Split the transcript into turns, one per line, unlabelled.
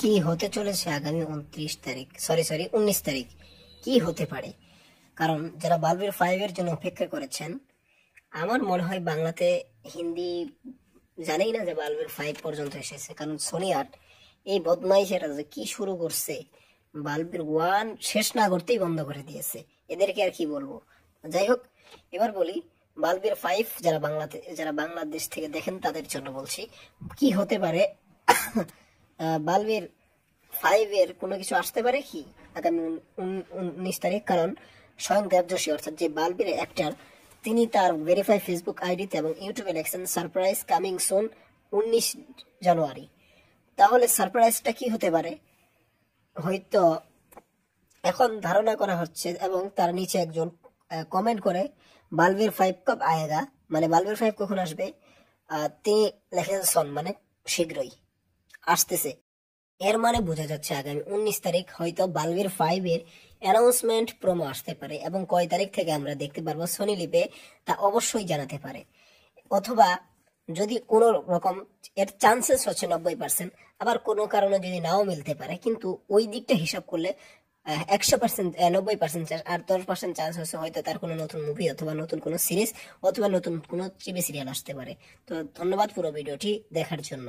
কি হতে চলেছে আগামী 19 তারিখ কি হতে পারে? কারণ যারা বালবীর 5 এর জন্য অপেক্ষা করেছেন, আমার মনে হয় বাংলাতে হিন্দি জানেই না যে বালবীর 5 পর্যন্ত এসেছে। কারণ সোনি আট এই বদমাইশেরা যে কি শুরু করছে, বালবীর 1 শেষ না করতেই বন্ধ করে দিয়েছে। এদেরকে আর কি বলবো। যাই হোক, এবার বলি বালবীর 5 যারা বাংলাদেশ থেকে দেখেন তাদের জন্য বলছি কি হতে পারে। বালবীর 5 এর কোনো কিছু আসতে পারে কি আগামী 19 তারিখ? কারণ স্বয়ং দেব যোশী অর্থাৎ যে বালবীর অ্যাক্টর, তিনি তার ভেরিফাই ফেসবুক আইডিতে এবং ইউটিউবে লেখছেন সারপ্রাইজ কামিং সুন 19 জানুয়ারি। তাহলে সারপ্রাইজটা কি হতে পারে? হয়তো এখন ধারণা করা হচ্ছে এবং তার নিচে একজন কমেন্ট করে বালবীর 5 কব আয়েগা, মানে বালবীর 5 কখন আসবে, তিনি লেখেন সন, মানে শীঘ্রই আসতেছে। এর মানে বোঝা যাচ্ছে আগামী 19 তারিখ হয়তো বালবীর 5 এর অ্যানাউন্সমেন্ট প্রোমো আসতে পারে, এবং কয় তারিখ থেকে আমরা দেখতে পারবো সোনি লিপে তা অবশ্যই জানাতে পারে। অথবা যদি কোনো রকম, এর চান্সেস হচ্ছে 90%, আবার কোনো কারণে যদি নাও মিলতে পারে, কিন্তু ওই দিকটা হিসাব করলে 100%, 90% চান্স, আর 10% চান্স হচ্ছে হয়তো তার কোনো নতুন মুভি অথবা নতুন কোনো সিরিজ অথবা নতুন কোনো টিভি সিরিয়াল আসতে পারে। তো ধন্যবাদ পুরো ভিডিওটি দেখার জন্য।